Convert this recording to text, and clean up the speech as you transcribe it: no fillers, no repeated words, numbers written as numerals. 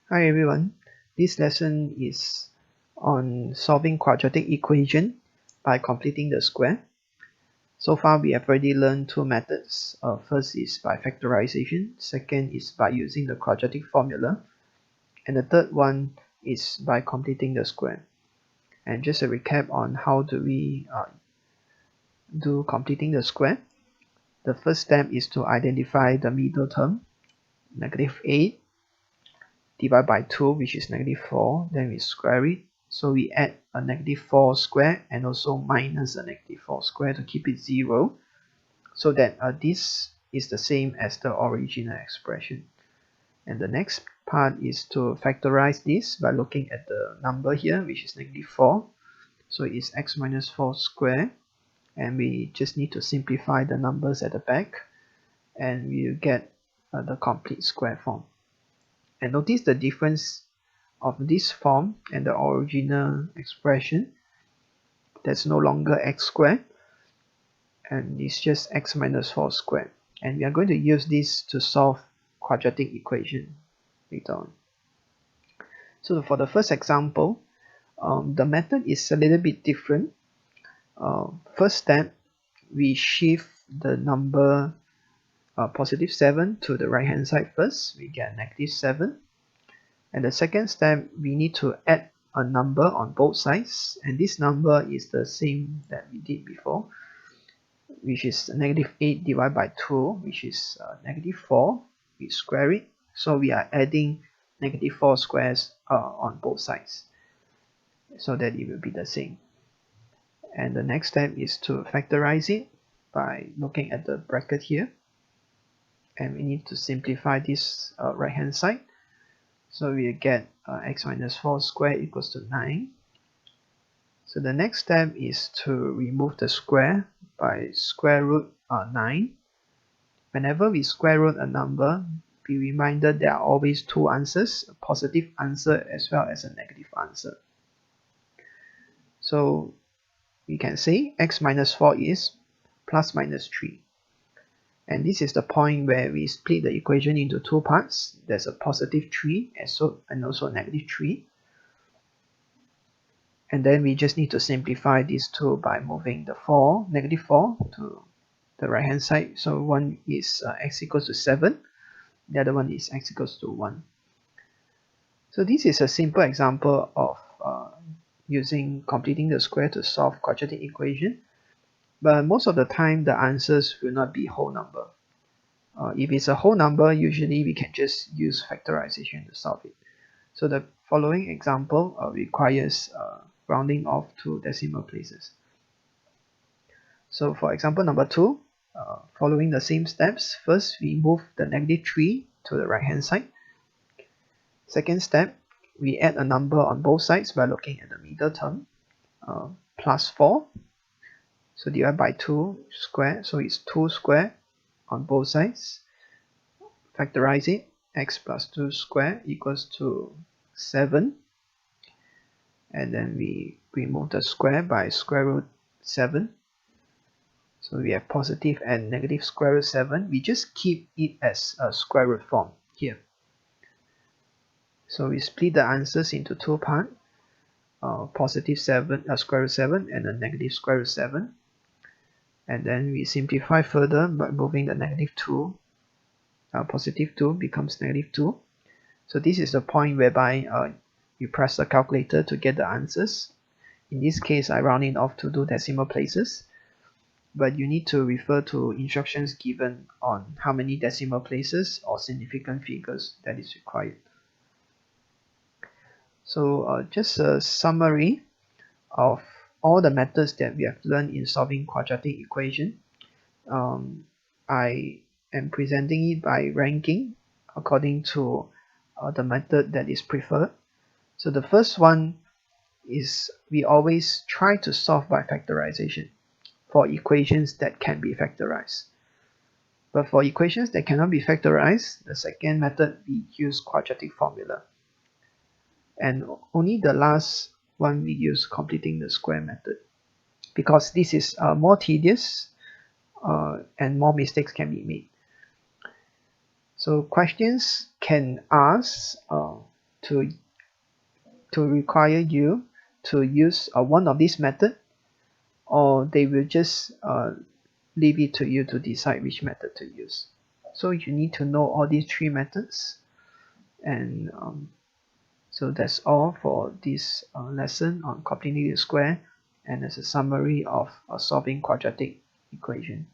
Hi everyone, this lesson is on solving quadratic equation by completing the square. So far we have already learned two methods. First is by factorization, second is by using the quadratic formula, and the third one is by completing the square. And just a recap on how do we do completing the square. The first step is to identify the middle term, -8 divided by 2, which is -4, then we square it. So we add a -4 square and also minus a -4 square to keep it 0, so that this is the same as the original expression. And the next part is to factorize this by looking at the number here, which is -4. So it's x minus 4 square, and we just need to simplify the numbers at the back, and we'll get the complete square form. And notice the difference of this form and the original expression. That's no longer x squared, and it's just x minus 4 squared. And we are going to use this to solve quadratic equation later on. So for the first example, the method is a little bit different. First step, we shift the number positive 7 to the right hand side first. We get -7. And the second step, we need to add a number on both sides, and this number is the same that we did before, which is -8 divided by 2, which is -4. We square it, so we are adding -4 squares on both sides, so that it will be the same. And the next step is to factorize it by looking at the bracket here, and we need to simplify this right hand side. So we get x minus 4 squared equals to 9. So the next step is to remove the square by square root 9. Whenever we square root a number, be reminded there are always two answers, a positive answer as well as a negative answer. So we can say x minus 4 is plus minus 3. And this is the point where we split the equation into two parts. There's a positive 3 and also a negative 3. And then we just need to simplify these two by moving the -4 to the right hand side. So one is x equals to 7, the other one is x equals to 1. So this is a simple example of using completing the square to solve quadratic equation. But most of the time the answers will not be whole number. If it's a whole number, usually we can just use factorization to solve it. So the following example requires rounding off to decimal places. So for example number 2, following the same steps, first we move the -3 to the right hand side. Second step, we add a number on both sides by looking at the middle term, +4. So divide by 2 square, so it's 2 square on both sides. Factorize it, x plus 2 square equals to 7. And then we remove the square by square root 7. So we have positive and negative square root 7. We just keep it as a square root form here. So we split the answers into two parts, positive 7, square root 7 and a negative square root 7. And then we simplify further by moving the -2. Positive 2 becomes -2. So this is the point whereby you press the calculator to get the answers. In this case, I round it off to 2 decimal places, but you need to refer to instructions given on how many decimal places or significant figures that is required. So just a summary of all the methods that we have learned in solving quadratic equation. I am presenting it by ranking according to the method that is preferred. So the first one is we always try to solve by factorization for equations that can be factorized. But for equations that cannot be factorized, the second method, we use quadratic formula. And only the last one we use completing the square method, because this is more tedious and more mistakes can be made. So questions can ask to require you to use one of these method, or they will just leave it to you to decide which method to use. So you need to know all these three methods. And so that's all for this lesson on completing the square and as a summary of solving quadratic equation.